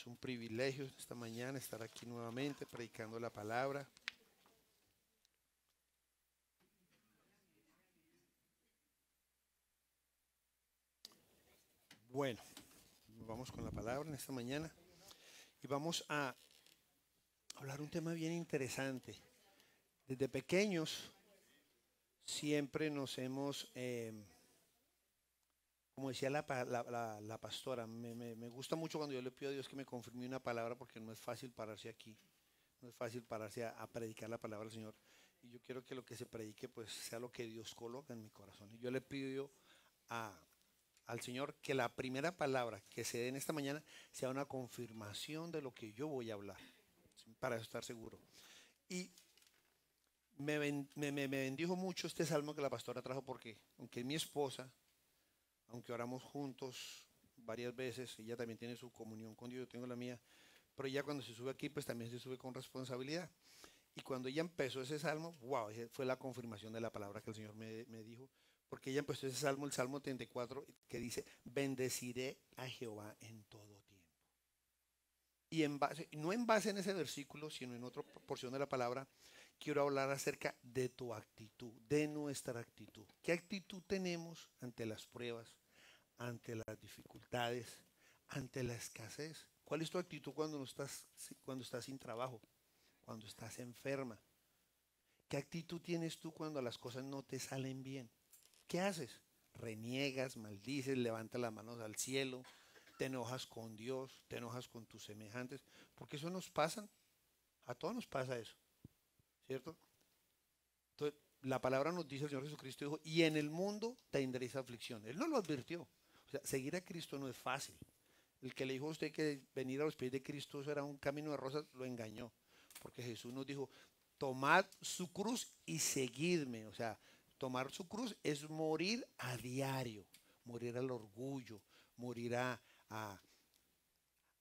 Es un privilegio esta mañana estar aquí nuevamente predicando la palabra. Bueno, vamos con la palabra en esta mañana y vamos a hablar un tema bien interesante. Desde pequeños siempre nos hemos, como decía la pastora, me gusta mucho cuando yo le pido a Dios que me confirme una palabra porque no es fácil pararse aquí, no es fácil pararse a predicar la palabra del Señor. Y yo quiero que lo que se predique pues sea lo que Dios coloca en mi corazón. Y yo le pido a, al Señor que la primera palabra que se dé en esta mañana sea una confirmación de lo que yo voy a hablar, ¿sí? Para estar seguro. Y me bendijo mucho este salmo que la pastora trajo porque aunque es mi esposa, aunque oramos juntos varias veces, ella también tiene su comunión con Dios, yo tengo la mía, pero ella cuando se sube aquí pues también se sube con responsabilidad. Y cuando ella empezó ese salmo, wow, fue la confirmación de la palabra que el Señor me dijo, porque ella empezó ese salmo, el Salmo 34, que dice, bendeciré a Jehová en todo tiempo. Y en base, no en base en ese versículo, sino en otra porción de la palabra, quiero hablar acerca de tu actitud, de nuestra actitud. ¿Qué actitud tenemos ante las pruebas, ante las dificultades, ante la escasez? ¿Cuál es tu actitud cuando estás sin trabajo, cuando estás enferma? ¿Qué actitud tienes tú cuando las cosas no te salen bien? ¿Qué haces? Reniegas, maldices, levantas las manos al cielo, te enojas con Dios, te enojas con tus semejantes, porque eso nos pasa, a todos nos pasa eso, ¿cierto? Entonces, la palabra nos dice, el Señor Jesucristo dijo, y en el mundo tendréis aflicción. Él no lo advirtió. O sea, seguir a Cristo no es fácil. El que le dijo a usted que venir a los pies de Cristo eso era un camino de rosas, lo engañó. Porque Jesús nos dijo, tomad su cruz y seguidme. O sea, tomar su cruz es morir a diario, morir al orgullo, morir a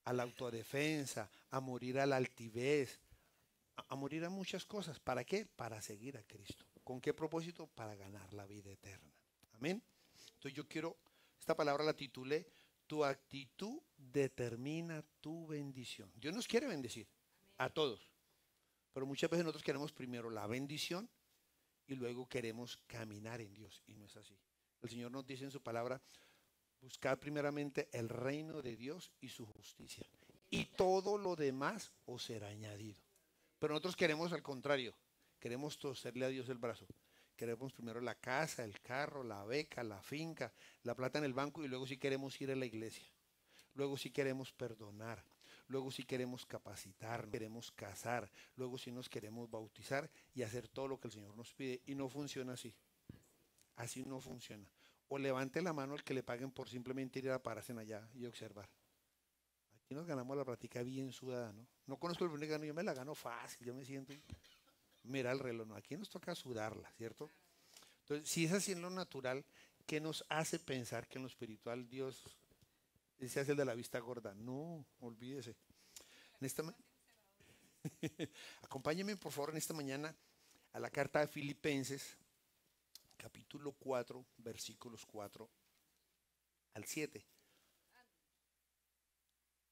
la autodefensa, a morir a la altivez, a morir a muchas cosas. ¿Para qué? Para seguir a Cristo. ¿Con qué propósito? Para ganar la vida eterna. Amén. Entonces yo quiero, esta palabra la titulé, tu actitud determina tu bendición. Dios nos quiere bendecir a todos, pero muchas veces nosotros queremos primero la bendición y luego queremos caminar en Dios y no es así. El Señor nos dice en su palabra, buscad primeramente el reino de Dios y su justicia y todo lo demás os será añadido. Pero nosotros queremos al contrario, queremos torcerle a Dios el brazo. Queremos primero la casa, el carro, la beca, la finca, la plata en el banco y luego sí queremos ir a la iglesia. Luego sí queremos perdonar. Luego sí queremos capacitarnos, queremos casar. Luego sí nos queremos bautizar y hacer todo lo que el Señor nos pide. Y no funciona así. Así no funciona. O levante la mano al que le paguen por simplemente ir a pararse allá y observar. Aquí nos ganamos la práctica bien sudada, ¿no? No conozco el primer gano, yo me la gano fácil, yo me siento y mira el reloj, no, aquí nos toca sudarla, ¿cierto? Entonces, si es así en lo natural, ¿qué nos hace pensar que en lo espiritual Dios se hace el de la vista gorda? No, olvídese. En esta, acompáñenme por favor en esta mañana a la carta de Filipenses, capítulo 4, versículos 4 al 7.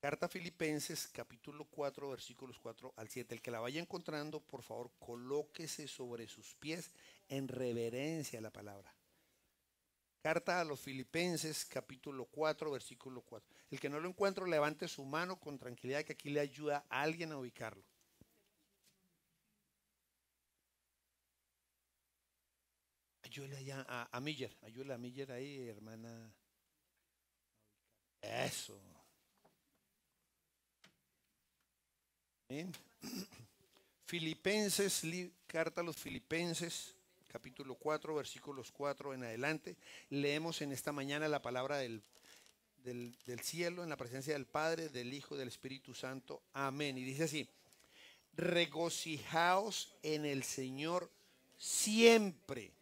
Carta a Filipenses, capítulo 4, versículos 4 al 7. El que la vaya encontrando, por favor, colóquese sobre sus pies en reverencia a la palabra. Carta a los Filipenses, capítulo 4, versículo 4. El que no lo encuentre, levante su mano con tranquilidad, que aquí le ayuda a alguien a ubicarlo. Ayúdele allá a Miller, ayúdele a Miller ahí, hermana. Eso. Bien. Filipenses, carta a los Filipenses, capítulo 4, versículos 4 en adelante. Leemos en esta mañana la palabra del cielo, en la presencia del Padre, del Hijo y del Espíritu Santo. Amén. Y dice así, regocijaos en el Señor siempre.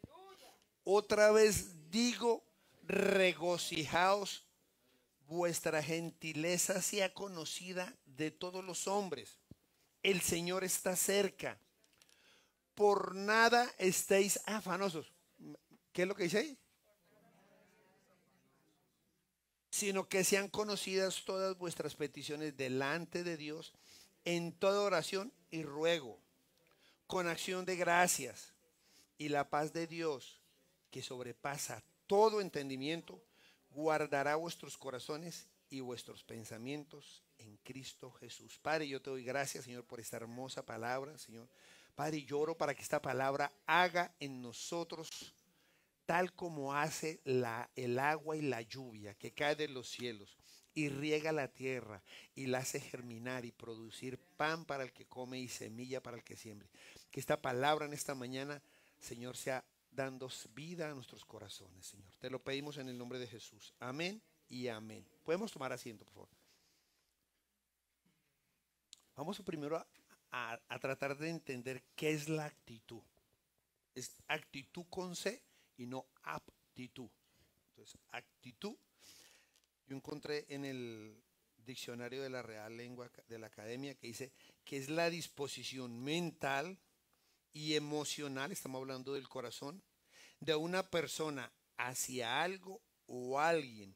Otra vez digo, regocijaos, vuestra gentileza sea conocida de todos los hombres. El Señor está cerca. Por nada estéis afanosos. ¿Qué es lo que dice ahí? sino que sean conocidas todas vuestras peticiones delante de Dios en toda oración y ruego, con acción de gracias, y la paz de Dios, que sobrepasa todo entendimiento, guardará vuestros corazones y vuestros pensamientos en Cristo Jesús. Padre, yo te doy gracias, Señor, por esta hermosa palabra, Señor. Padre, lloro para que esta palabra haga en nosotros tal como hace el agua y la lluvia que cae de los cielos y riega la tierra y la hace germinar y producir pan para el que come y semilla para el que siembre. Que esta palabra en esta mañana, Señor, sea dando vida a nuestros corazones, Señor. Te lo pedimos en el nombre de Jesús. Amén y amén. Podemos tomar asiento, por favor. Vamos primero a tratar de entender qué es la actitud. Es actitud con C y no aptitud. Entonces, actitud, yo encontré en el diccionario de la Real Lengua de la Academia que dice que es la disposición mental y emocional, estamos hablando del corazón, de una persona hacia algo o alguien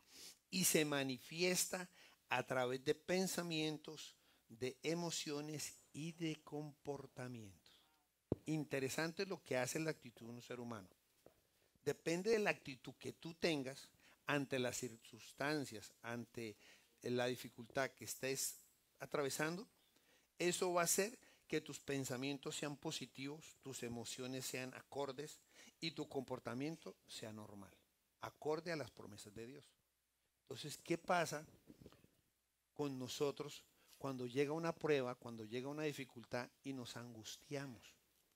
y se manifiesta a través de pensamientos, de emociones y de comportamientos. Interesante lo que hace la actitud de un ser humano. Depende de la actitud que tú tengas ante las circunstancias, ante la dificultad que estés atravesando, eso va a hacer que tus pensamientos sean positivos, tus emociones sean acordes y tu comportamiento sea normal, acorde a las promesas de Dios. Entonces, ¿qué pasa con nosotros cuando llega una prueba, cuando llega una dificultad y nos angustiamos?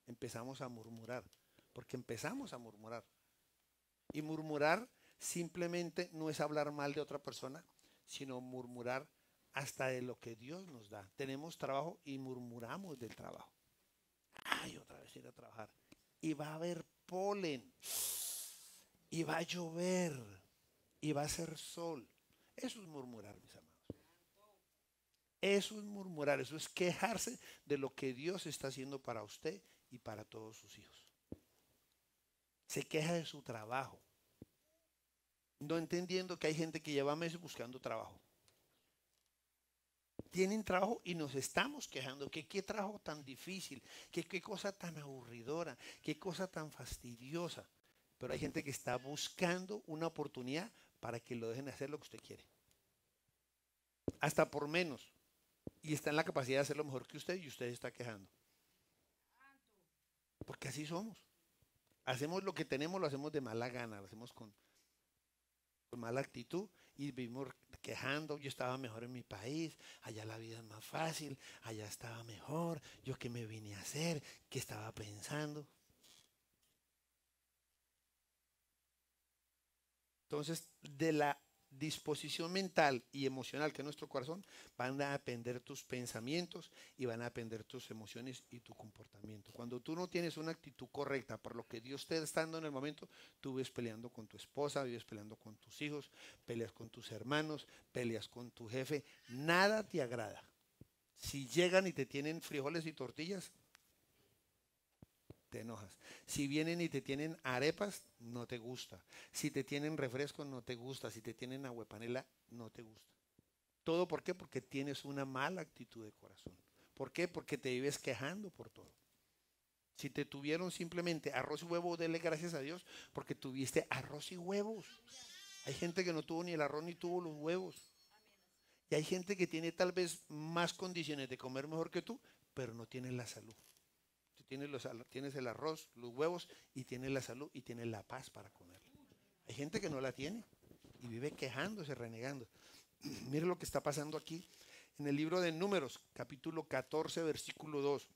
Empezamos a murmurar, porque empezamos a murmurar. Y murmurar simplemente no es hablar mal de otra persona, sino murmurar hasta de lo que Dios nos da. Tenemos trabajo y murmuramos del trabajo. Ay, otra vez ir a trabajar. Y va a haber polen. Y va a llover. Y va a hacer sol. Eso es murmurar, mis amados. Eso es murmurar. Eso es quejarse de lo que Dios está haciendo para usted y para todos sus hijos. Se queja de su trabajo, no entendiendo que hay gente que lleva meses buscando trabajo. Tienen trabajo y nos estamos quejando que qué trabajo tan difícil, que qué cosa tan aburridora, qué cosa tan fastidiosa. Pero hay gente que está buscando una oportunidad para que lo dejen hacer lo que usted quiere. Hasta por menos. Y está en la capacidad de hacerlo mejor que usted y usted está quejando. Porque así somos. Hacemos lo que tenemos, lo hacemos de mala gana, lo hacemos con mala actitud y vivimos quejando. Yo estaba mejor en mi país, allá la vida es más fácil, allá estaba mejor, yo qué me vine a hacer, qué estaba pensando. Entonces, de la disposición mental y emocional que es nuestro corazón, van a depender tus pensamientos y van a depender tus emociones y tu comportamiento. Cuando tú no tienes una actitud correcta por lo que Dios te está dando en el momento, tú vives peleando con tu esposa, vives peleando con tus hijos, peleas con tus hermanos, peleas con tu jefe, nada te agrada. Si llegan y te tienen frijoles y tortillas, te enojas. Si vienen y te tienen arepas, no te gusta. Si te tienen refresco, no te gusta. Si te tienen aguapanela, no te gusta. ¿Todo por qué? Porque tienes una mala actitud de corazón. ¿Por qué? Porque te vives quejando por todo. Si te tuvieron simplemente arroz y huevo, dele gracias a Dios porque tuviste arroz y huevos. Hay gente que no tuvo ni el arroz ni tuvo los huevos. Y hay gente que tiene tal vez más condiciones de comer mejor que tú, pero no tiene la salud. Tienes el arroz, los huevos y tienes la salud y tienes la paz para comer. Hay gente que no la tiene y vive quejándose, renegando. Mire lo que está pasando aquí en el libro de Números, capítulo 14, versículo 2.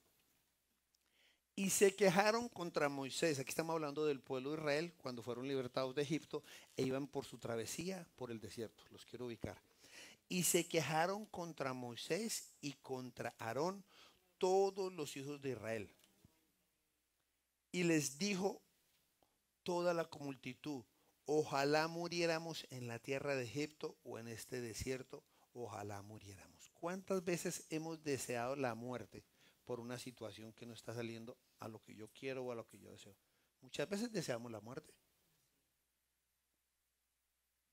Y se quejaron contra Moisés. Aquí estamos hablando del pueblo de Israel cuando fueron libertados de Egipto e iban por su travesía por el desierto. Los quiero ubicar. Y se quejaron contra Moisés y contra Aarón todos los hijos de Israel. Y les dijo toda la multitud: ojalá muriéramos en la tierra de Egipto o en este desierto, ojalá muriéramos. ¿Cuántas veces hemos deseado la muerte por una situación que no está saliendo a lo que yo quiero o a lo que yo deseo? Muchas veces deseamos la muerte.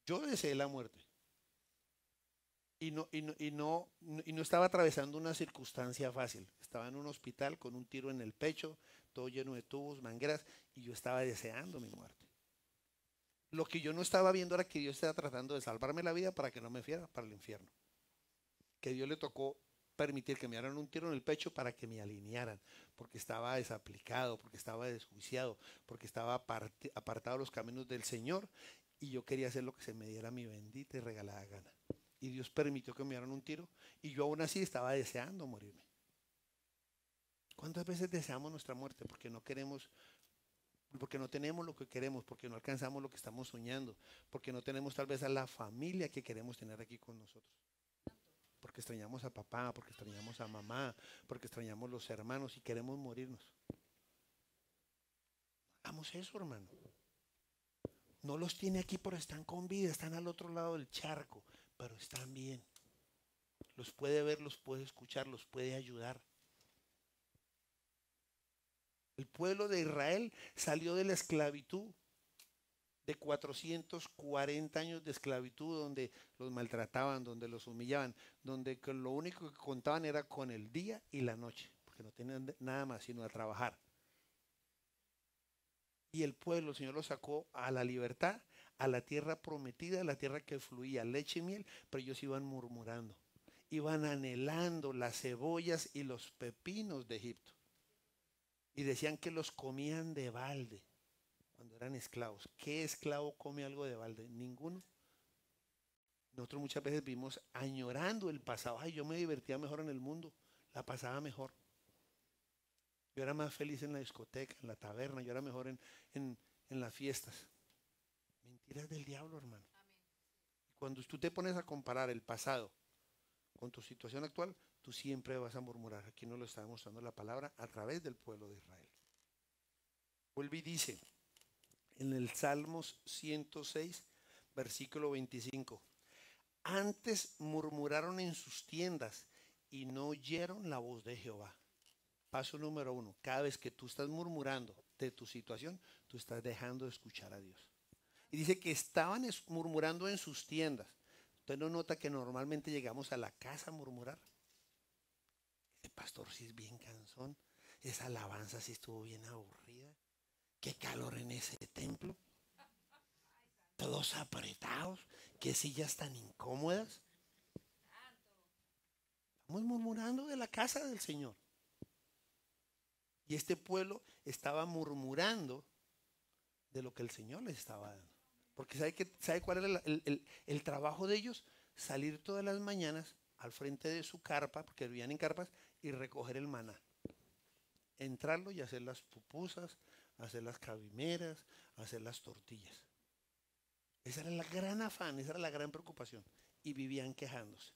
Yo deseé la muerte. y no estaba atravesando una circunstancia fácil. Estaba en un hospital con un tiro en el pecho, todo lleno de tubos, mangueras, y yo estaba deseando mi muerte. Lo que yo no estaba viendo era que Dios estaba tratando de salvarme la vida para que no me fuera para el infierno. Que Dios le tocó permitir que me dieran un tiro en el pecho para que me alinearan, porque estaba desaplicado, porque estaba desjuiciado, porque estaba apartado de los caminos del Señor, y yo quería hacer lo que se me diera mi bendita y regalada gana. Y Dios permitió que me dieran un tiro, y yo aún así estaba deseando morirme. ¿Cuántas veces deseamos nuestra muerte? Porque no queremos, porque no tenemos lo que queremos, porque no alcanzamos lo que estamos soñando, porque no tenemos tal vez a la familia que queremos tener aquí con nosotros. Porque extrañamos a papá, porque extrañamos a mamá, porque extrañamos los hermanos y queremos morirnos. Hagamos eso, hermano. No los tiene aquí, pero están con vida, están al otro lado del charco, pero están bien. Los puede ver, los puede escuchar, los puede ayudar. El pueblo de Israel salió de la esclavitud, de 440 años de esclavitud, donde los maltrataban, donde los humillaban, donde lo único que contaban era con el día y la noche, porque no tenían nada más sino a trabajar. Y el pueblo, el Señor lo sacó a la libertad, a la tierra prometida, a la tierra que fluía leche y miel, pero ellos iban murmurando, iban anhelando las cebollas y los pepinos de Egipto. Y decían que los comían de balde cuando eran esclavos. ¿Qué esclavo come algo de balde? Ninguno. Nosotros muchas veces vivimos añorando el pasado. Ay, yo me divertía mejor en el mundo, la pasaba mejor. Yo era más feliz en la discoteca, en la taberna, yo era mejor en las fiestas. Mentiras del diablo, hermano. Y cuando tú te pones a comparar el pasado con tu situación actual, tú siempre vas a murmurar. Aquí nos lo está demostrando la palabra a través del pueblo de Israel. Vuelve y dice en el Salmos 106, versículo 25. Antes murmuraron en sus tiendas y no oyeron la voz de Jehová. Paso número 1. Cada vez que tú estás murmurando de tu situación, tú estás dejando de escuchar a Dios. Y dice que estaban murmurando en sus tiendas. ¿Usted no nota que normalmente llegamos a la casa a murmurar? El pastor sí es bien cansón. Esa alabanza sí estuvo bien aburrida. Qué calor en ese templo. Todos apretados. Qué sillas tan incómodas. Estamos murmurando de la casa del Señor. Y este pueblo estaba murmurando de lo que el Señor les estaba dando. Porque ¿sabe cuál era el trabajo de ellos? Salir todas las mañanas al frente de su carpa, porque vivían en carpas, y recoger el maná. Entrarlo y hacer las pupusas, hacer las cabimeras, hacer las tortillas. Esa era la gran afán, esa era la gran preocupación. Y vivían quejándose.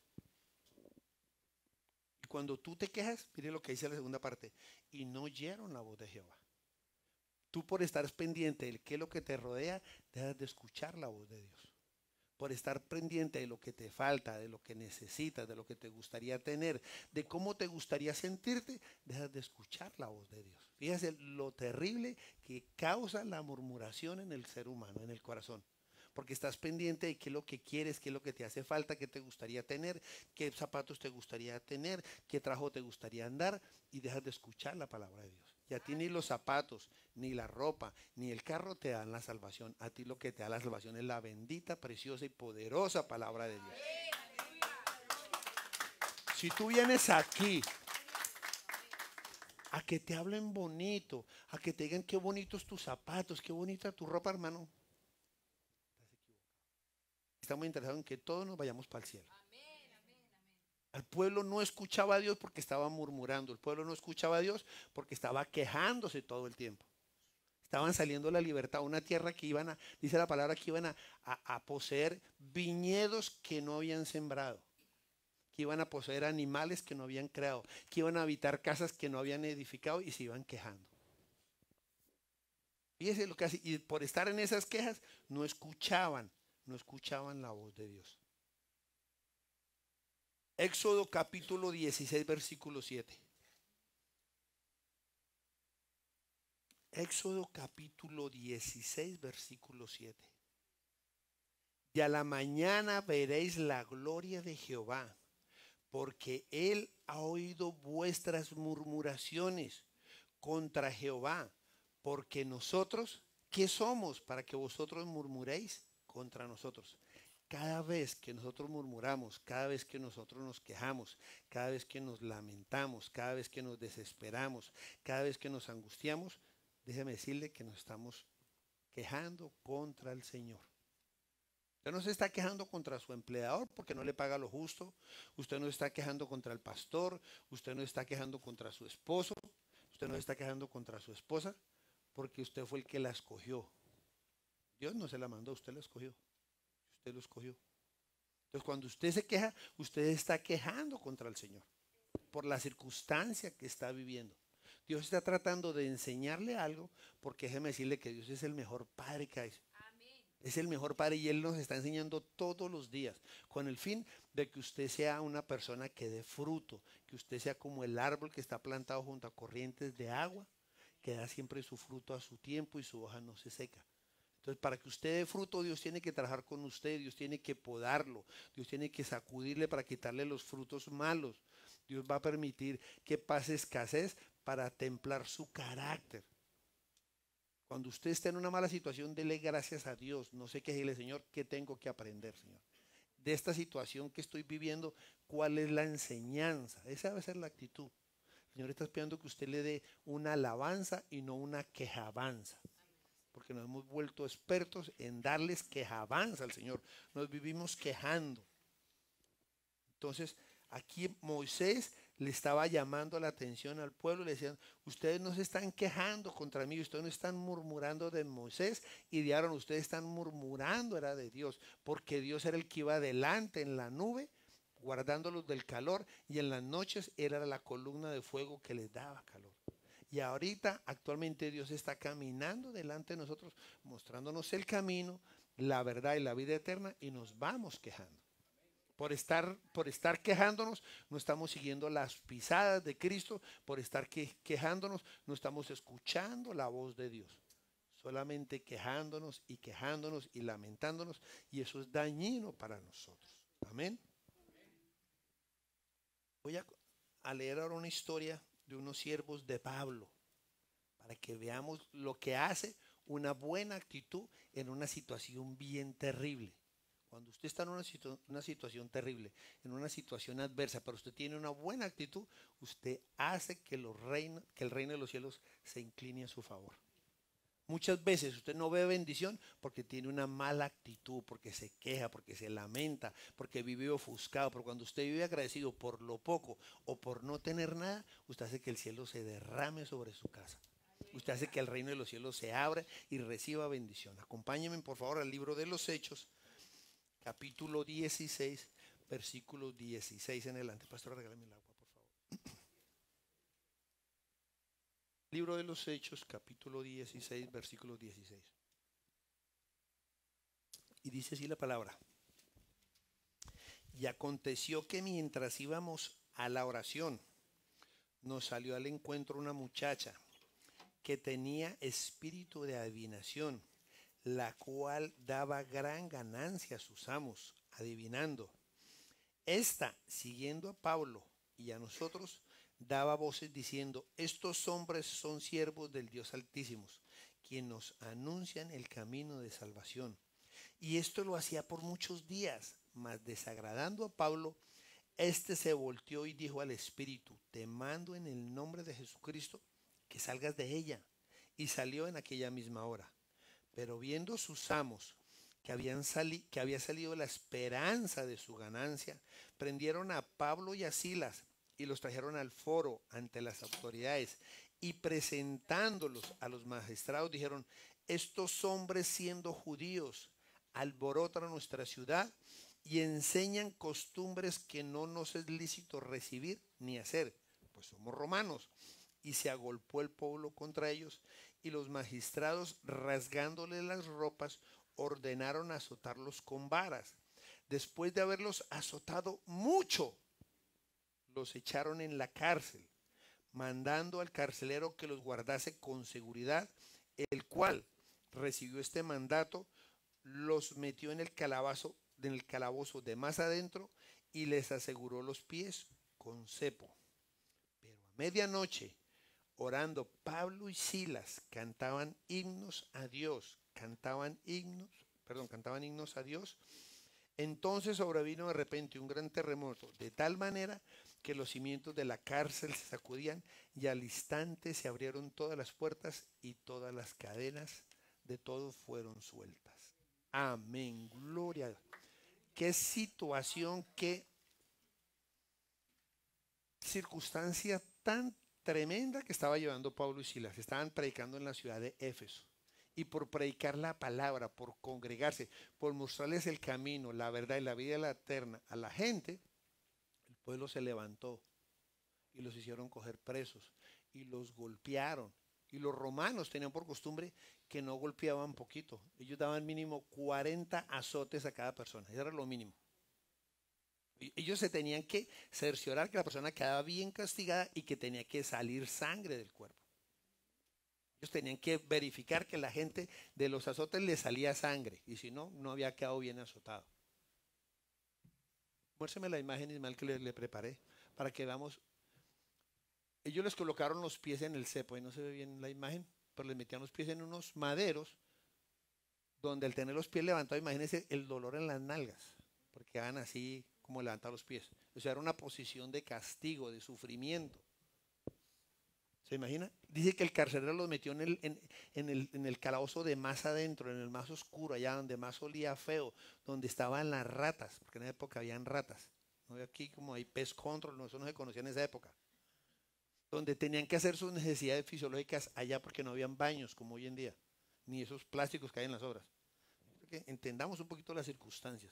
Y cuando tú te quejas, mire lo que dice la segunda parte, y no oyeron la voz de Jehová. Tú por estar pendiente de qué es lo que te rodea, dejas de escuchar la voz de Dios. Por estar pendiente de lo que te falta, de lo que necesitas, de lo que te gustaría tener, de cómo te gustaría sentirte, dejas de escuchar la voz de Dios. Fíjese lo terrible que causa la murmuración en el ser humano, en el corazón. Porque estás pendiente de qué es lo que quieres, qué es lo que te hace falta, qué te gustaría tener, qué zapatos te gustaría tener, qué trabajo te gustaría andar, y dejas de escuchar la palabra de Dios. Y a ti ni los zapatos, ni la ropa, ni el carro te dan la salvación. A ti lo que te da la salvación es la bendita, preciosa y poderosa palabra de Dios. Si tú vienes aquí a que te hablen bonito, a que te digan qué bonitos tus zapatos, qué bonita tu ropa, hermano, estamos interesados en que todos nos vayamos para el cielo. El pueblo no escuchaba a Dios porque estaba murmurando. El pueblo no escuchaba a Dios porque estaba quejándose todo el tiempo. Estaban saliendo a la libertad, a una tierra que iban a, dice la palabra, que iban a poseer viñedos que no habían sembrado, que iban a poseer animales que no habían creado, que iban a habitar casas que no habían edificado, y se iban quejando. Fíjese lo que hace, y por estar en esas quejas no escuchaban la voz de Dios. Éxodo capítulo 16, versículo 7. Éxodo capítulo 16, versículo 7. Y a la mañana veréis la gloria de Jehová, porque él ha oído vuestras murmuraciones contra Jehová, porque nosotros, ¿qué somos para que vosotros murmuréis contra nosotros? Cada vez que nosotros murmuramos, cada vez que nosotros nos quejamos, cada vez que nos lamentamos, cada vez que nos desesperamos, cada vez que nos angustiamos, déjeme decirle que nos estamos quejando contra el Señor. Usted no se está quejando contra su empleador porque no le paga lo justo. Usted no está quejando contra el pastor. Usted no está quejando contra su esposo. Usted no está quejando contra su esposa porque usted fue el que la escogió. Dios no se la mandó, usted la escogió. Usted lo escogió. Entonces, cuando usted se queja, usted está quejando contra el Señor por la circunstancia que está viviendo. Dios está tratando de enseñarle algo porque déjeme decirle que Dios es el mejor padre que hay. Es el mejor padre y Él nos está enseñando todos los días con el fin de que usted sea una persona que dé fruto, que usted sea como el árbol que está plantado junto a corrientes de agua, que da siempre su fruto a su tiempo y su hoja no se seca. Entonces, para que usted dé fruto, Dios tiene que trabajar con usted, Dios tiene que podarlo, Dios tiene que sacudirle para quitarle los frutos malos. Dios va a permitir que pase escasez para templar su carácter. Cuando usted esté en una mala situación, dele gracias a Dios. No sé qué decirle, Señor, ¿qué tengo que aprender, Señor? De esta situación que estoy viviendo, ¿cuál es la enseñanza? Esa debe ser la actitud. El Señor está esperando que usted le dé una alabanza y no una quejabanza. Porque nos hemos vuelto expertos en darles quejabanza al Señor. Nos vivimos quejando. Entonces, aquí Moisés le estaba llamando la atención al pueblo, le decían, ustedes no se están quejando contra mí, ustedes no están murmurando de Moisés y de Aarón, ustedes están murmurando era de Dios, porque Dios era el que iba adelante en la nube, guardándolos del calor, y en las noches era la columna de fuego que les daba calor. Y ahorita, actualmente, Dios está caminando delante de nosotros, mostrándonos el camino, la verdad y la vida eterna, y nos vamos quejando. Por estar quejándonos, no estamos siguiendo las pisadas de Cristo. Por estar quejándonos, no estamos escuchando la voz de Dios. Solamente quejándonos y lamentándonos. Y eso es dañino para nosotros. Amén. Voy a leer ahora una historia de unos siervos de Pablo, para que veamos lo que hace una buena actitud en una situación bien terrible. Cuando usted está en una situación terrible, en una situación adversa, pero usted tiene una buena actitud, usted hace que el reino de los cielos se incline a su favor. Muchas veces usted no ve bendición porque tiene una mala actitud, porque se queja, porque se lamenta, porque vive ofuscado. Pero cuando usted vive agradecido por lo poco o por no tener nada, usted hace que el cielo se derrame sobre su casa. Usted hace que el reino de los cielos se abra y reciba bendición. Acompáñenme por favor al libro de los Hechos, capítulo 16, versículo 16 en adelante. Pastor, regálame el agua, por favor. Libro de los Hechos, capítulo 16, versículo 16. Y dice así la palabra. Y aconteció que mientras íbamos a la oración, nos salió al encuentro una muchacha que tenía espíritu de adivinación, la cual daba gran ganancia a sus amos, adivinando. Esta, siguiendo a Pablo y a nosotros, daba voces diciendo, estos hombres son siervos del Dios Altísimo, quien nos anuncian el camino de salvación. Y esto lo hacía por muchos días, mas desagradando a Pablo, este se volteó y dijo al espíritu, te mando en el nombre de Jesucristo que salgas de ella. Y salió en aquella misma hora. Pero viendo sus amos que había salido la esperanza de su ganancia, prendieron a Pablo y a Silas y los trajeron al foro ante las autoridades, y presentándolos a los magistrados dijeron, estos hombres siendo judíos alborotan nuestra ciudad y enseñan costumbres que no nos es lícito recibir ni hacer, pues somos romanos. Y se agolpó el pueblo contra ellos, y los magistrados, rasgándoles las ropas, ordenaron azotarlos con varas. Después de haberlos azotado mucho, los echaron en la cárcel, mandando al carcelero que los guardase con seguridad, el cual recibió este mandato los metió en el calabozo de más adentro y les aseguró los pies con cepo. Pero a medianoche, orando, Pablo y Silas cantaban himnos a Dios, cantaban himnos a Dios. Entonces sobrevino de repente un gran terremoto, de tal manera que los cimientos de la cárcel se sacudían y al instante se abrieron todas las puertas y todas las cadenas de todos fueron sueltas. Amén, gloria a Dios. Qué situación, qué circunstancia tan tremenda que estaba llevando Pablo y Silas. Estaban predicando en la ciudad de Éfeso. Y por predicar la palabra, por congregarse, por mostrarles el camino, la verdad y la vida eterna a la gente, el pueblo se levantó y los hicieron coger presos y los golpearon. Y los romanos tenían por costumbre que no golpeaban poquito. Ellos daban mínimo 40 azotes a cada persona. Eso era lo mínimo. Ellos se tenían que cerciorar que la persona quedaba bien castigada y que tenía que salir sangre del cuerpo. Ellos tenían que verificar que la gente de los azotes le salía sangre y si no, no había quedado bien azotado. Muérseme la imagen, Ismael, que le preparé para que veamos. Ellos les colocaron los pies en el cepo, ahí no se ve bien la imagen, pero les metían los pies en unos maderos donde al tener los pies levantados, imagínense el dolor en las nalgas, porque quedaban así como levantados los pies. O sea, era una posición de castigo, de sufrimiento. ¿Se imagina? Dice que el carcelero los metió en el calabozo de más adentro, en el más oscuro, allá donde más olía feo, donde estaban las ratas, porque en esa época habían ratas. No hay aquí como hay pest control, no, eso no se conocía en esa época. Donde tenían que hacer sus necesidades fisiológicas allá porque no habían baños como hoy en día, ni esos plásticos que hay en las obras. Que entendamos un poquito las circunstancias.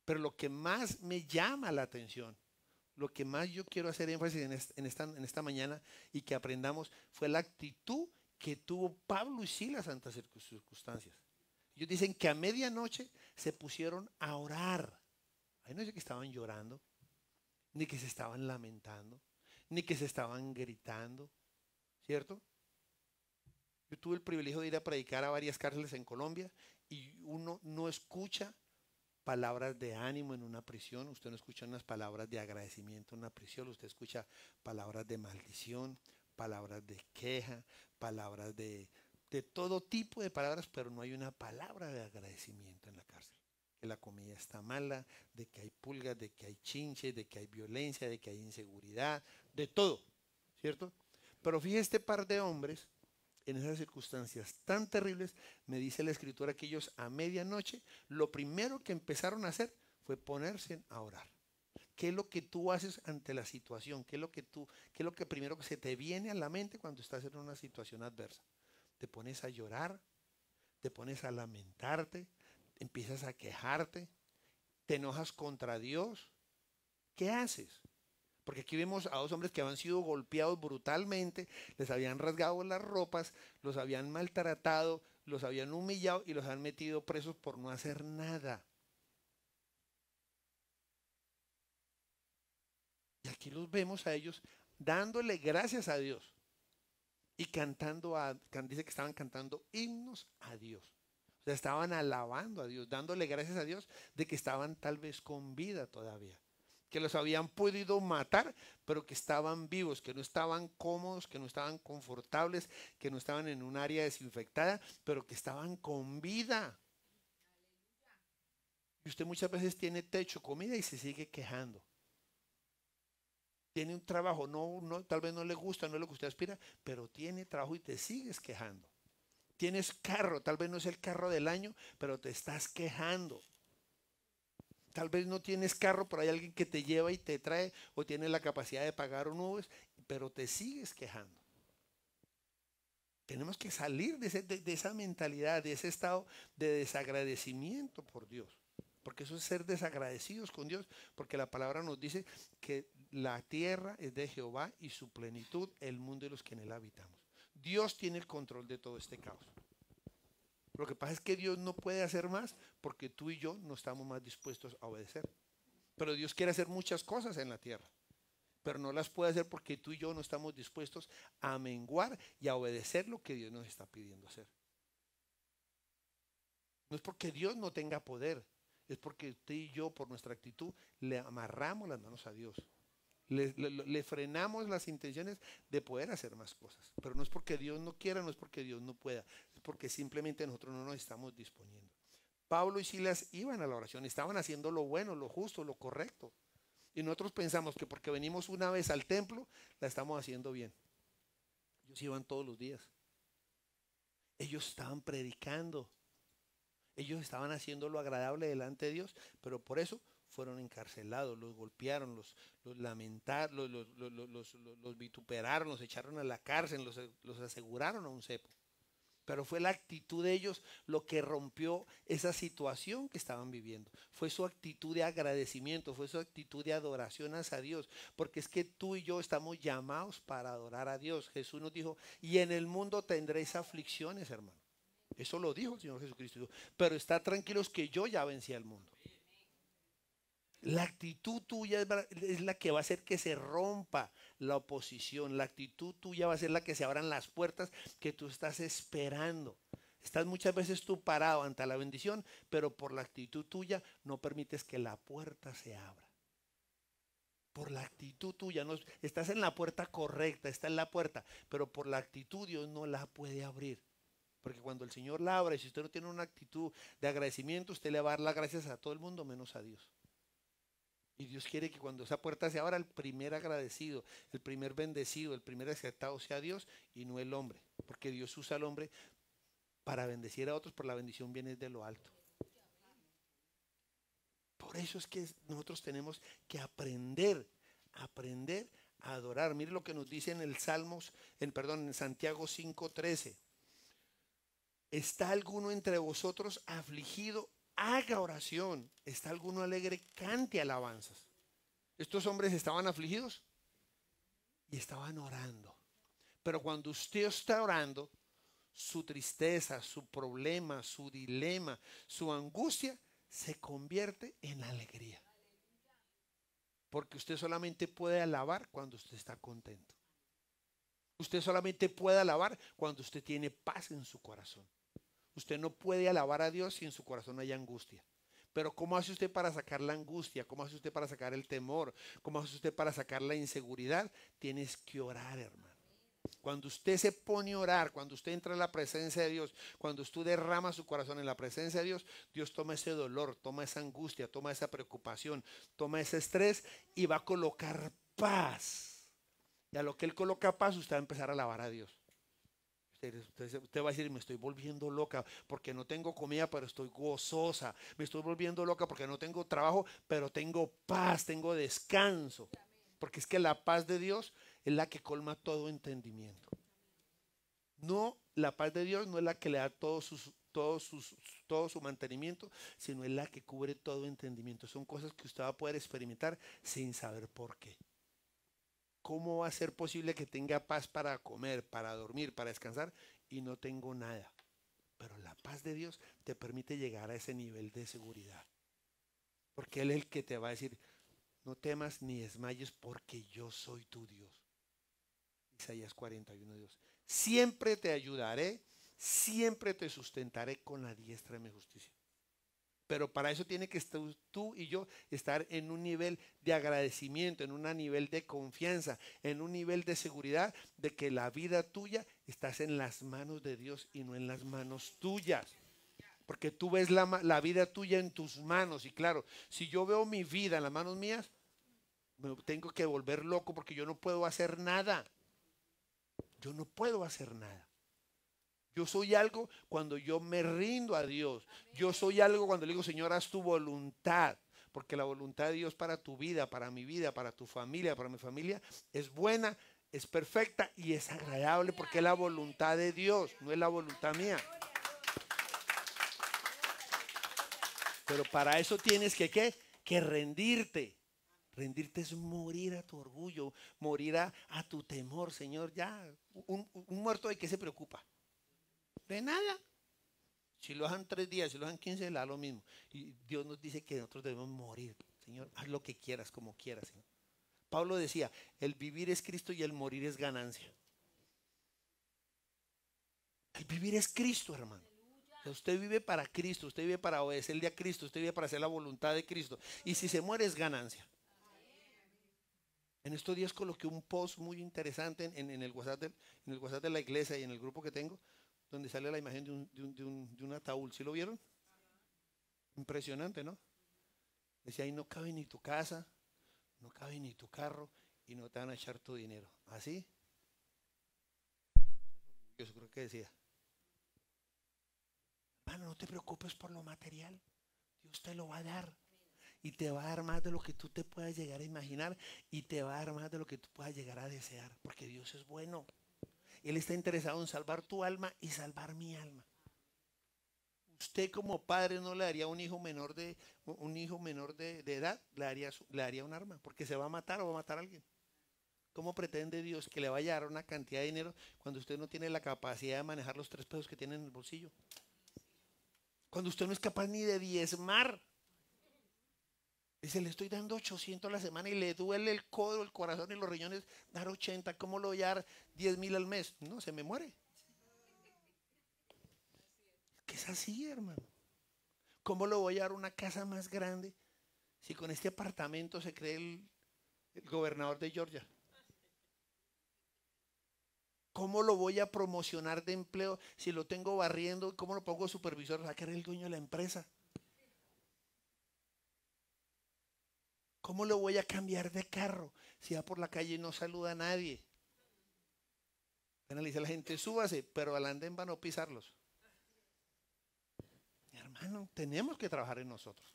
Pero lo que más me llama la atención, lo que más yo quiero hacer énfasis en esta mañana y que aprendamos fue la actitud que tuvo Pablo y Silas ante circunstancias. Ellos dicen que a medianoche se pusieron a orar. Ahí no dice que estaban llorando, ni que se estaban lamentando, ni que se estaban gritando, ¿cierto? Yo tuve el privilegio de ir a predicar a varias cárceles en Colombia y uno no escucha palabras de ánimo en una prisión, usted no escucha unas palabras de agradecimiento en una prisión, usted escucha palabras de maldición, palabras de queja, palabras de todo tipo de palabras, pero no hay una palabra de agradecimiento en la cárcel. Que la comida está mala, de que hay pulgas, de que hay chinches, de que hay violencia, de que hay inseguridad, de todo, ¿cierto? Pero fíjese este par de hombres en esas circunstancias tan terribles, me dice la escritura que ellos a medianoche, lo primero que empezaron a hacer fue ponerse a orar. ¿Qué es lo que tú haces ante la situación? ¿Qué es lo que primero que se te viene a la mente cuando estás en una situación adversa? Te pones a llorar, te pones a lamentarte, empiezas a quejarte, te enojas contra Dios. ¿Qué haces? Porque aquí vemos a dos hombres que habían sido golpeados brutalmente, les habían rasgado las ropas, los habían maltratado, los habían humillado y los han metido presos por no hacer nada. Y aquí los vemos a ellos dándole gracias a Dios y dice que estaban cantando himnos a Dios. O sea, estaban alabando a Dios, dándole gracias a Dios de que estaban tal vez con vida todavía. Que los habían podido matar, pero que estaban vivos, que no estaban cómodos, que no estaban confortables, que no estaban en un área desinfectada, pero que estaban con vida. Y usted muchas veces tiene techo, comida y se sigue quejando. Tiene un trabajo, tal vez no le gusta, no es lo que usted aspira, pero tiene trabajo y te sigues quejando. Tienes carro, tal vez no es el carro del año, pero te estás quejando. Tal vez no tienes carro, pero hay alguien que te lleva y te trae o tienes la capacidad de pagar un Uber, pero te sigues quejando. Tenemos que salir de esa mentalidad, de ese estado de desagradecimiento por Dios. Porque eso es ser desagradecidos con Dios, porque la palabra nos dice que la tierra es de Jehová y su plenitud, el mundo y los que en él habitamos. Dios tiene el control de todo este caos. Lo que pasa es que Dios no puede hacer más porque tú y yo no estamos más dispuestos a obedecer. Pero Dios quiere hacer muchas cosas en la tierra, pero no las puede hacer porque tú y yo no estamos dispuestos a menguar y a obedecer lo que Dios nos está pidiendo hacer. No es porque Dios no tenga poder, es porque usted y yo, por nuestra actitud, le amarramos las manos a Dios. Le frenamos las intenciones de poder hacer más cosas. Pero no es porque Dios no quiera, no es porque Dios no pueda, es porque simplemente nosotros no nos estamos disponiendo. Pablo y Silas iban a la oración, estaban haciendo lo bueno, lo justo, lo correcto. Y nosotros pensamos que porque venimos una vez al templo, la estamos haciendo bien. Ellos iban todos los días. Ellos estaban predicando. Ellos estaban haciendo lo agradable delante de Dios, pero por eso fueron encarcelados, los golpearon, los lamentaron, los vituperaron, los echaron a la cárcel, los aseguraron a un cepo. Pero fue la actitud de ellos lo que rompió esa situación que estaban viviendo. Fue su actitud de agradecimiento, fue su actitud de adoración hacia Dios. Porque es que tú y yo estamos llamados para adorar a Dios. Jesús nos dijo, y en el mundo tendréis aflicciones, hermano. Eso lo dijo el Señor Jesucristo. Pero está tranquilos que yo ya vencí al mundo. La actitud tuya es la que va a hacer que se rompa la oposición. La actitud tuya va a ser la que se abran las puertas que tú estás esperando. Estás muchas veces tú parado ante la bendición, pero por la actitud tuya no permites que la puerta se abra. Por la actitud tuya, no, estás en la puerta correcta, está en la puerta, pero por la actitud Dios no la puede abrir. Porque cuando el Señor la abre, si usted no tiene una actitud de agradecimiento, usted le va a dar las gracias a todo el mundo menos a Dios. Y Dios quiere que cuando esa puerta se abra, el primer agradecido, el primer bendecido, el primer aceptado sea Dios y no el hombre. Porque Dios usa al hombre para bendecir a otros, pero la bendición viene de lo alto. Por eso es que nosotros tenemos que aprender a adorar. Mire lo que nos dice en el Salmos, en Santiago 5:13. ¿Está alguno entre vosotros afligido? Haga oración. ¿Está alguno alegre? Cante alabanzas. Estos hombres estaban afligidos y estaban orando. Pero cuando usted está orando, su tristeza, su problema, su dilema, su angustia se convierte en alegría. Porque usted solamente puede alabar cuando usted está contento. Usted solamente puede alabar cuando usted tiene paz en su corazón. Usted no puede alabar a Dios si en su corazón hay angustia. Pero ¿cómo hace usted para sacar la angustia? ¿Cómo hace usted para sacar el temor? ¿Cómo hace usted para sacar la inseguridad? Tienes que orar, hermano. Cuando usted se pone a orar, cuando usted entra en la presencia de Dios, cuando usted derrama su corazón en la presencia de Dios, Dios toma ese dolor, toma esa angustia, toma esa preocupación, toma ese estrés y va a colocar paz. Y a lo que Él coloca paz, usted va a empezar a alabar a Dios. Usted va a decir, me estoy volviendo loca porque no tengo comida, pero estoy gozosa. Me estoy volviendo loca porque no tengo trabajo, pero tengo paz, tengo descanso. Porque es que la paz de Dios es la que colma todo entendimiento. No, la paz de Dios no es la que le da todo su mantenimiento, sino es la que cubre todo entendimiento. Son cosas que usted va a poder experimentar sin saber por qué. ¿Cómo va a ser posible que tenga paz para comer, para dormir, para descansar y no tengo nada? Pero la paz de Dios te permite llegar a ese nivel de seguridad. Porque Él es el que te va a decir, no temas ni desmayes porque yo soy tu Dios. Isaías 41:2. Siempre te ayudaré, siempre te sustentaré con la diestra de mi justicia. Pero para eso tiene que estar tú y yo estar en un nivel de agradecimiento, en un nivel de confianza, en un nivel de seguridad de que la vida tuya estás en las manos de Dios y no en las manos tuyas. Porque tú ves la vida tuya en tus manos. Y claro, si yo veo mi vida en las manos mías, me tengo que volver loco porque yo no puedo hacer nada. Yo no puedo hacer nada. Yo soy algo cuando yo me rindo a Dios. Yo soy algo cuando le digo, Señor, haz tu voluntad. Porque la voluntad de Dios para tu vida, para mi vida, para tu familia, para mi familia, es buena, es perfecta y es agradable porque es la voluntad de Dios, no es la voluntad mía. Pero para eso tienes que rendirte. Rendirte es morir a tu orgullo, morir a tu temor, Señor. Ya, un muerto de qué se preocupa. De nada. Si lo dejan 3 días, si lo dejan 15, le da lo mismo. Y Dios nos dice que nosotros debemos morir. Señor, haz lo que quieras, como quieras, Señor. Pablo decía, el vivir es Cristo y el morir es ganancia. El vivir es Cristo, hermano. Usted vive para Cristo, usted vive para obedecerle a Cristo, usted vive para hacer la voluntad de Cristo. Y si se muere es ganancia. En estos días coloqué un post muy interesante en el WhatsApp de la iglesia y en el grupo que tengo, donde sale la imagen de un ataúd. ¿Sí lo vieron? Impresionante, ¿no? Decía, ahí no cabe ni tu casa, no cabe ni tu carro y no te van a echar tu dinero. ¿Así? Yo creo que decía, hermano, no te preocupes por lo material, Dios te lo va a dar. Y te va a dar más de lo que tú te puedas llegar a imaginar y te va a dar más de lo que tú puedas llegar a desear, porque Dios es bueno. Él está interesado en salvar tu alma y salvar mi alma. Usted como padre no le daría a un hijo menor de edad, le daría un arma, porque se va a matar o va a matar a alguien. ¿Cómo pretende Dios que le vaya a dar una cantidad de dinero cuando usted no tiene la capacidad de manejar los 3 pesos que tiene en el bolsillo? Cuando usted no es capaz ni de diezmar. Dice, le estoy dando 800 a la semana y le duele el codo, el corazón y los riñones dar 80. ¿Cómo lo voy a dar 10,000 al mes? No, se me muere. ¿Qué es así, hermano? ¿Cómo lo voy a dar una casa más grande si con este apartamento se cree el gobernador de Georgia? ¿Cómo lo voy a promocionar de empleo si lo tengo barriendo? ¿Cómo lo pongo supervisor? O sea, que era el dueño de la empresa. ¿Cómo lo voy a cambiar de carro si va por la calle y no saluda a nadie? Le dice a la gente, súbase, pero al andén van a no pisarlos. Mi hermano, tenemos que trabajar en nosotros.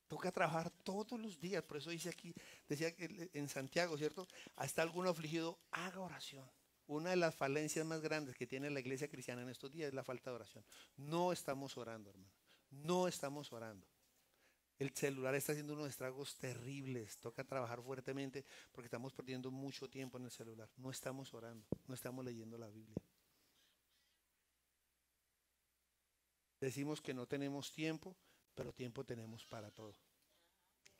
Toca trabajar todos los días. Por eso dice aquí, decía que en Santiago, ¿cierto? Hasta algún afligido, haga oración. Una de las falencias más grandes que tiene la iglesia cristiana en estos días es la falta de oración. No estamos orando, hermano. No estamos orando. El celular está haciendo unos estragos terribles. Toca trabajar fuertemente porque estamos perdiendo mucho tiempo en el celular. No estamos orando, no estamos leyendo la Biblia. Decimos que no tenemos tiempo, pero tiempo tenemos para todo.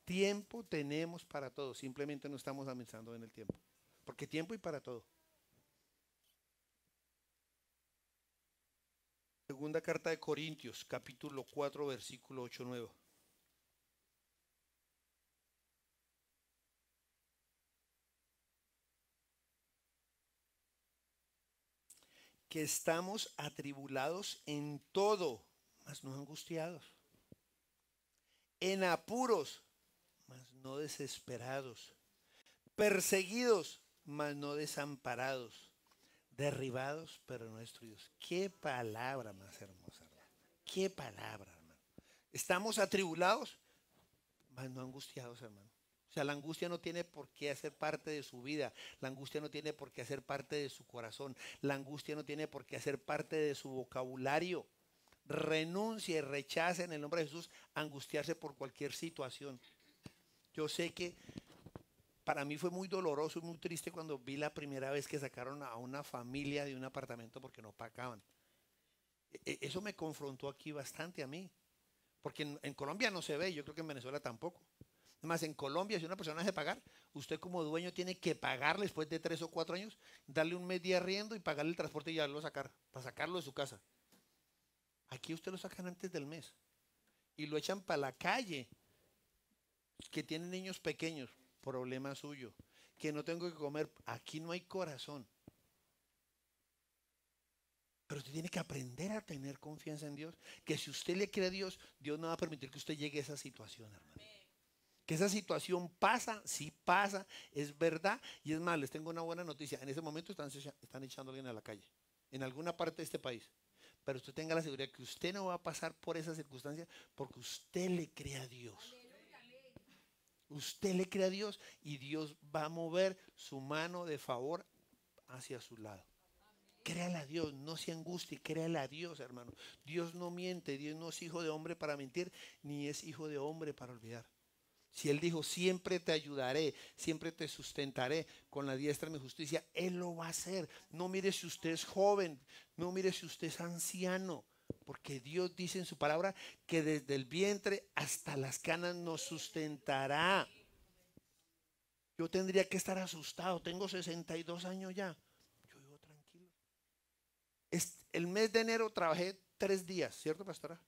Tiempo tenemos para todo. Simplemente no estamos administrando en el tiempo. Porque tiempo y para todo. Segunda carta de Corintios, capítulo 4, versículo 8-9. Que estamos atribulados en todo, mas no angustiados. En apuros, mas no desesperados. Perseguidos, mas no desamparados. Derribados, pero no destruidos. Qué palabra más hermosa, hermano. Qué palabra, hermano. Estamos atribulados, mas no angustiados, hermano. O sea, la angustia no tiene por qué hacer parte de su vida. La angustia no tiene por qué hacer parte de su corazón. La angustia no tiene por qué hacer parte de su vocabulario. Renuncie, rechace en el nombre de Jesús angustiarse por cualquier situación. Yo sé que para mí fue muy doloroso y muy triste cuando vi la primera vez que sacaron a una familia de un apartamento porque no pagaban. Eso me confrontó aquí bastante a mí. Porque en Colombia no se ve, yo creo que en Venezuela tampoco. Además, en Colombia, si una persona hace pagar, usted como dueño tiene que pagarle después de 3 o 4 años, darle un mes de arriendo y pagarle el transporte y llevarlo a sacar, para sacarlo de su casa. Aquí usted lo sacan antes del mes y lo echan para la calle. Que tienen niños pequeños, problema suyo. Que no tengo que comer, aquí no hay corazón. Pero usted tiene que aprender a tener confianza en Dios. Que si usted le cree a Dios, Dios no va a permitir que usted llegue a esa situación, hermano. Que esa situación pasa, sí pasa, es verdad. Y es más, les tengo una buena noticia. En ese momento están echando a alguien a la calle, en alguna parte de este país. Pero usted tenga la seguridad que usted no va a pasar por esa circunstancia porque usted le cree a Dios. Usted le cree a Dios y Dios va a mover su mano de favor hacia su lado. Créale a Dios, no se angustie, créale a Dios, hermano. Dios no miente, Dios no es hijo de hombre para mentir, ni es hijo de hombre para olvidar. Si Él dijo, siempre te ayudaré, siempre te sustentaré con la diestra de mi justicia, Él lo va a hacer. No mire si usted es joven, no mire si usted es anciano, porque Dios dice en su palabra que desde el vientre hasta las canas nos sustentará. Yo tendría que estar asustado, tengo 62 años ya. Yo vivo tranquilo. El mes de enero trabajé 3 días, ¿cierto, pastora?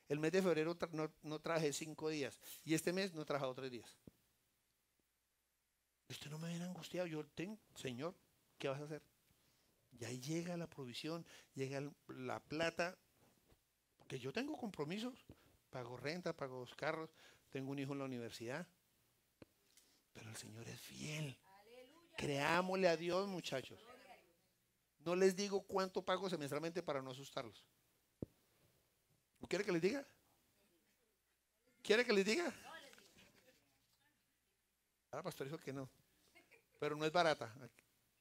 El mes de febrero no trabajé 5 días y este mes no he trabajado 3 días. Usted no me viene angustiado, yo tengo, Señor, ¿qué vas a hacer? Y ahí llega la provisión, llega la plata, porque yo tengo compromisos, pago renta, pago 2 carros, tengo un hijo en la universidad, pero el Señor es fiel. Creámosle a Dios, muchachos. No les digo cuánto pago semestralmente para no asustarlos. ¿Quiere que les diga? ¿Quiere que les diga? Ah, pastor dijo que no. Pero no es barata.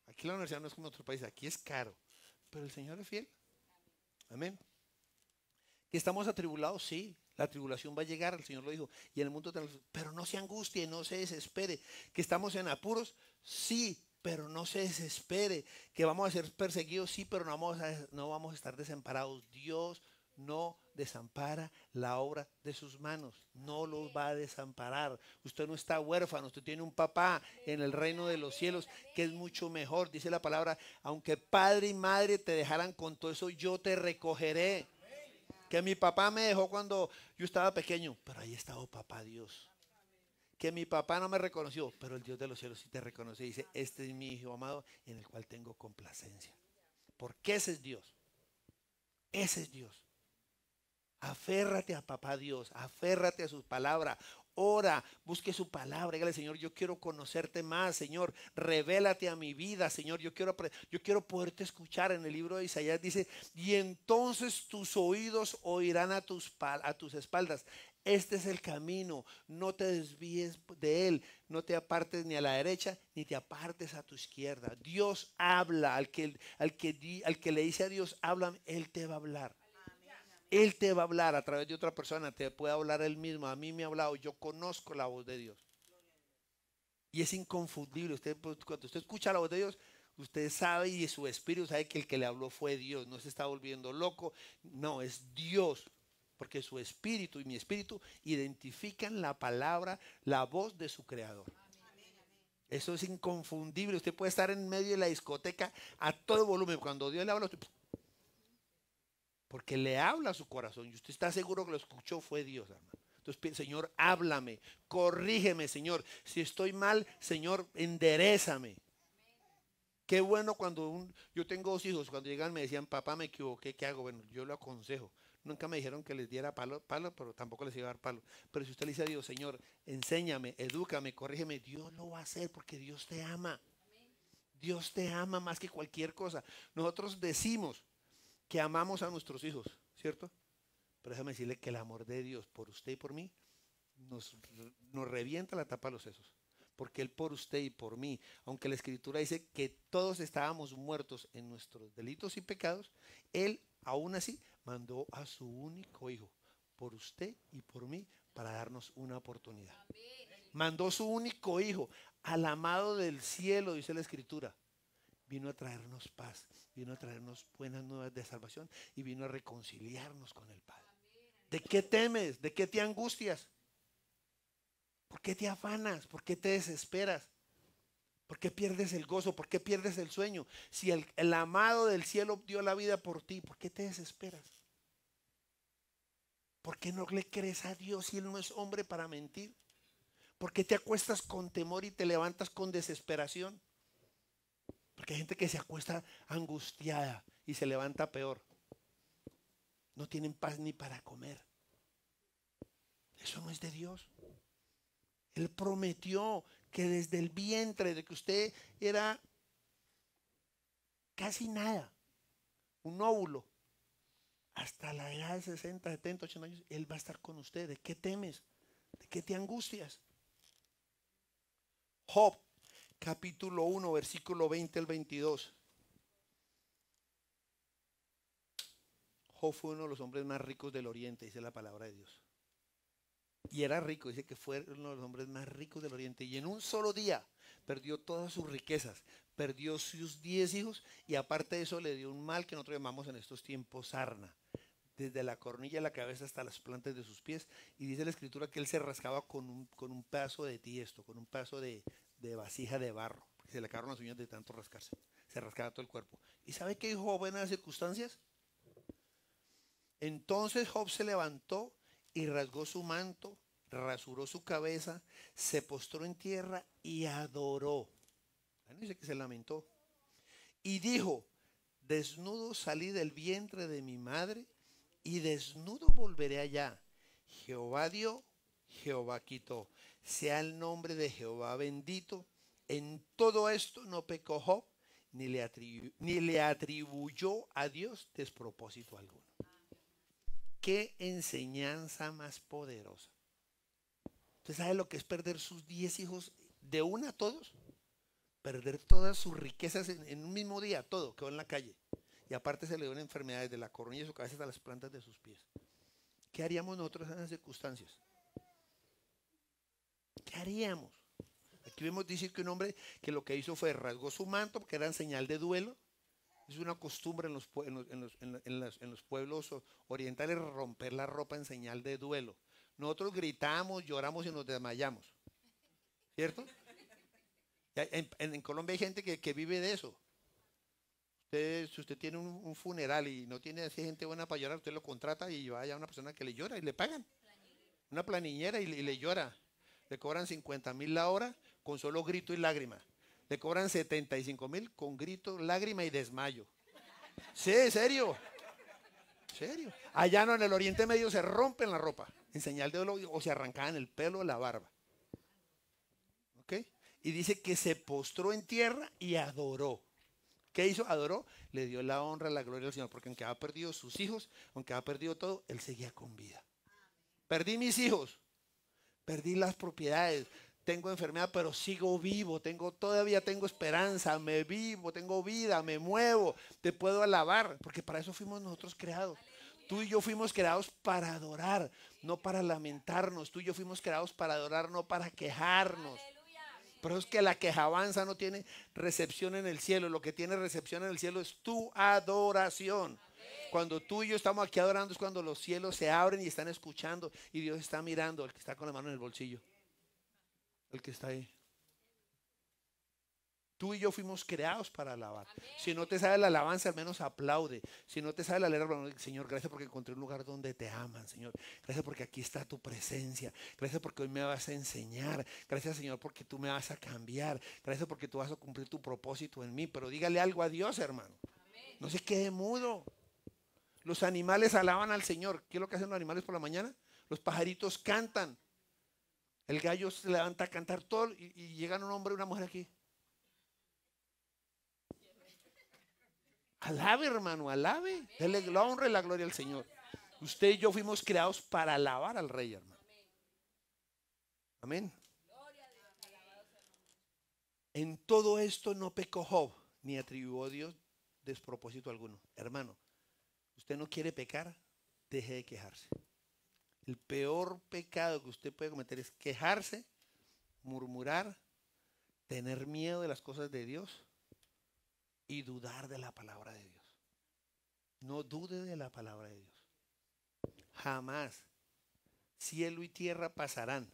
Aquí la universidad no es como en otro país, aquí es caro. Pero el Señor es fiel. Amén. ¿Que estamos atribulados? Sí. La tribulación va a llegar, el Señor lo dijo. Y en el mundo, pero no se angustie, no se desespere. ¿Que estamos en apuros? Sí, pero no se desespere. ¿Que vamos a ser perseguidos? Sí, pero no vamos a estar desamparados. Dios no desampara la obra de sus manos. No los va a desamparar. Usted no está huérfano. Usted tiene un papá en el reino de los cielos que es mucho mejor. Dice la palabra, aunque padre y madre te dejaran con todo eso, yo te recogeré. Que mi papá me dejó cuando yo estaba pequeño, pero ahí estaba papá Dios. Que mi papá no me reconoció, pero el Dios de los cielos sí te reconoce y dice, este es mi hijo amado en el cual tengo complacencia. Porque ese es Dios. Ese es Dios. Aférrate a papá Dios, aférrate a su palabra. Ora, busque su palabra, dígale, Señor, yo quiero conocerte más, Señor, revélate a mi vida, Señor, yo quiero poderte escuchar. En el libro de Isaías dice, y entonces tus oídos oirán a tus espaldas. Este es el camino, no te desvíes de él, no te apartes ni a la derecha, ni te apartes a tu izquierda. Dios habla, al que le dice a Dios, háblame, él te va a hablar. Él te va a hablar a través de otra persona, te puede hablar él mismo. A mí me ha hablado, yo conozco la voz de Dios. Y es inconfundible. Usted, cuando usted escucha la voz de Dios, usted sabe y su espíritu sabe que el que le habló fue Dios. No se está volviendo loco, no, es Dios. Porque su espíritu y mi espíritu identifican la palabra, la voz de su creador. Eso es inconfundible. Usted puede estar en medio de la discoteca a todo volumen. Cuando Dios le habla, usted, porque le habla a su corazón y usted está seguro que lo escuchó fue Dios, hermano. Entonces, Señor, háblame, corrígeme, Señor. Si estoy mal, Señor, enderézame. Qué bueno cuando yo tengo 2 hijos, cuando llegan me decían, papá, me equivoqué, ¿qué hago? Bueno, yo lo aconsejo. Nunca me dijeron que les diera palo, pero tampoco les iba a dar palo. Pero si usted le dice a Dios, Señor, enséñame, edúcame, corrígeme, Dios lo va a hacer porque Dios te ama. Dios te ama más que cualquier cosa. Nosotros decimos que amamos a nuestros hijos, ¿cierto? Pero déjame decirle que el amor de Dios por usted y por mí nos revienta la tapa de los sesos. Porque Él por usted y por mí, aunque la Escritura dice que todos estábamos muertos en nuestros delitos y pecados, Él aún así mandó a su único Hijo por usted y por mí para darnos una oportunidad. Mandó su único Hijo al amado del cielo, dice la Escritura. Vino a traernos paz, vino a traernos buenas nuevas de salvación y vino a reconciliarnos con el Padre. ¿De qué temes? ¿De qué te angustias? ¿Por qué te afanas? ¿Por qué te desesperas? ¿Por qué pierdes el gozo? ¿Por qué pierdes el sueño? Si el amado del cielo dio la vida por ti, ¿por qué te desesperas? ¿Por qué no le crees a Dios si Él no es hombre para mentir? ¿Por qué te acuestas con temor y te levantas con desesperación? Porque hay gente que se acuesta angustiada y se levanta peor. No tienen paz ni para comer. Eso no es de Dios. Él prometió que desde el vientre de que usted era casi nada, un óvulo, hasta la edad de 60, 70, 80 años, Él va a estar con usted. ¿De qué temes? ¿De qué te angustias? Job, capítulo 1, versículo 20 al 22. Job fue uno de los hombres más ricos del oriente, dice la palabra de Dios. Y era rico, dice que fue uno de los hombres más ricos del oriente. Y en un solo día perdió todas sus riquezas, perdió sus 10 hijos y aparte de eso le dio un mal que nosotros llamamos en estos tiempos sarna. Desde la cornilla de la cabeza hasta las plantas de sus pies. Y dice la escritura que él se rascaba con un pedazo de tiesto, con un pedazo de vasija de barro. Porque se le acabaron las uñas de tanto rascarse. Se rascaba todo el cuerpo. ¿Y sabe qué dijo Job en esas circunstancias? Entonces Job se levantó y rasgó su manto, rasuró su cabeza, se postró en tierra y adoró. Ahí no dice que se lamentó. Y dijo, desnudo salí del vientre de mi madre y desnudo volveré allá. Jehová dio, Jehová quitó. Sea el nombre de Jehová bendito. En todo esto no pecó Job, ni le atribuyó a Dios despropósito alguno. Qué enseñanza más poderosa. ¿Usted sabe lo que es perder sus 10 hijos de una a todos? Perder todas sus riquezas en un mismo día, todo, quedó en la calle. Y aparte se le dio una enfermedad desde la coronilla de su cabeza hasta las plantas de sus pies. ¿Qué haríamos nosotros en esas circunstancias? ¿Qué haríamos? Aquí vemos decir que un hombre que lo que hizo fue rasgó su manto porque era en señal de duelo. Es una costumbre en los pueblos orientales romper la ropa en señal de duelo. Nosotros gritamos, lloramos y nos desmayamos. ¿Cierto? En Colombia hay gente que vive de eso. Si usted tiene un funeral y no tiene así gente buena para llorar, usted lo contrata y vaya a una persona que le llora y le pagan. Una planiñera y le llora. Le cobran 50.000 la hora con solo grito y lágrima. Le cobran 75.000 con grito, lágrima y desmayo. Sí, en serio. ¿Serio? Allá no, en el Oriente Medio se rompen la ropa en señal de dolor o se arrancaban el pelo o la barba. ¿Ok? Y dice que se postró en tierra y adoró. ¿Qué hizo? Adoró, le dio la honra, la gloria al Señor, porque aunque había perdido sus hijos, aunque había perdido todo, él seguía con vida. Perdí mis hijos, perdí las propiedades, tengo enfermedad, pero sigo vivo, todavía tengo esperanza, me vivo, tengo vida, me muevo, te puedo alabar, porque para eso fuimos nosotros creados. Tú y yo fuimos creados para adorar, no para lamentarnos. Tú y yo fuimos creados para adorar, no para quejarnos. Pero es que la quejabanza no tiene recepción en el cielo. Lo que tiene recepción en el cielo es tu adoración. Cuando tú y yo estamos aquí adorando es cuando los cielos se abren y están escuchando y Dios está mirando, el que está con la mano en el bolsillo, el que está ahí. Tú y yo fuimos creados para alabar. Si no te sabe la alabanza, al menos aplaude. Si no te sabe la letra, Señor, gracias porque encontré un lugar donde te aman, Señor. Gracias porque aquí está tu presencia. Gracias porque hoy me vas a enseñar. Gracias, Señor, porque tú me vas a cambiar. Gracias porque tú vas a cumplir tu propósito en mí. Pero dígale algo a Dios, hermano. No se quede mudo. Los animales alaban al Señor. ¿Qué es lo que hacen los animales por la mañana? Los pajaritos cantan. El gallo se levanta a cantar todo y llegan un hombre y una mujer aquí. Alabe, hermano, alabe. Dele la honra y la gloria al Señor. Usted y yo fuimos creados para alabar al Rey, hermano. Amén. En todo esto no pecó Job, ni atribuyó a Dios despropósito alguno. Hermano, usted no quiere pecar, deje de quejarse. El peor pecado que usted puede cometer es quejarse, murmurar, tener miedo de las cosas de Dios y dudar de la palabra de Dios. No dude de la palabra de Dios. Jamás. Cielo y tierra pasarán,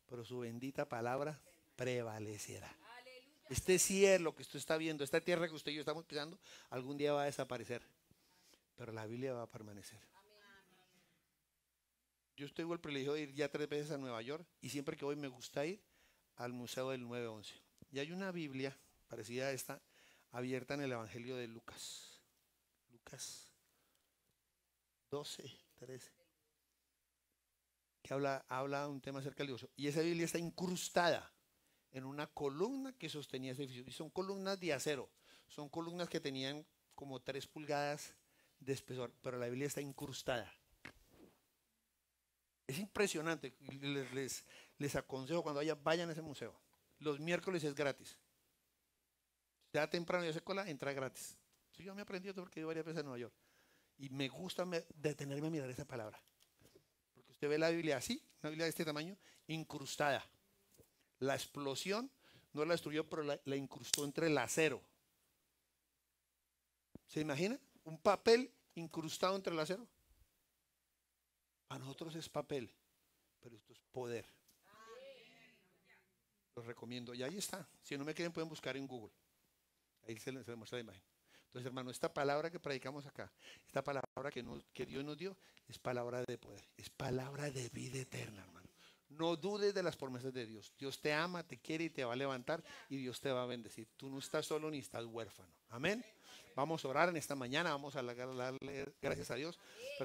pero su bendita palabra prevalecerá. Este cielo que usted está viendo, esta tierra que usted y yo estamos pisando, algún día va a desaparecer, pero la Biblia va a permanecer. Yo tengo el privilegio de ir ya 3 veces a Nueva York y siempre que voy me gusta ir al Museo del 9-11. Y hay una Biblia parecida a esta abierta en el Evangelio de Lucas. Lucas 12-13. Que habla un tema acerca del divorcio. Y esa Biblia está incrustada en una columna que sostenía ese edificio. Y son columnas de acero. Son columnas que tenían como 3 pulgadas de espesor. Pero la Biblia está incrustada. Es impresionante. Les aconsejo cuando vayan a ese museo. Los miércoles es gratis. Ya temprano y hace cola, entra gratis. Sí, yo me he aprendido todo porque he ido varias veces a Nueva York. Y me gusta detenerme a mirar esa palabra. Porque usted ve la Biblia así, una Biblia de este tamaño, incrustada. La explosión no la destruyó, pero la incrustó entre el acero. ¿Se imagina? Un papel incrustado entre el acero. Para nosotros es papel, pero esto es poder. Los recomiendo. Y ahí está. Si no me quieren, pueden buscar en Google. Ahí se les muestra la imagen. Entonces, hermano, esta palabra que predicamos acá, esta palabra que Dios nos dio, es palabra de poder, es palabra de vida eterna, hermano. No dudes de las promesas de Dios. Dios te ama, te quiere y te va a levantar y Dios te va a bendecir. Tú no estás solo ni estás huérfano. Amén. Vamos a orar en esta mañana, vamos a darle gracias a Dios.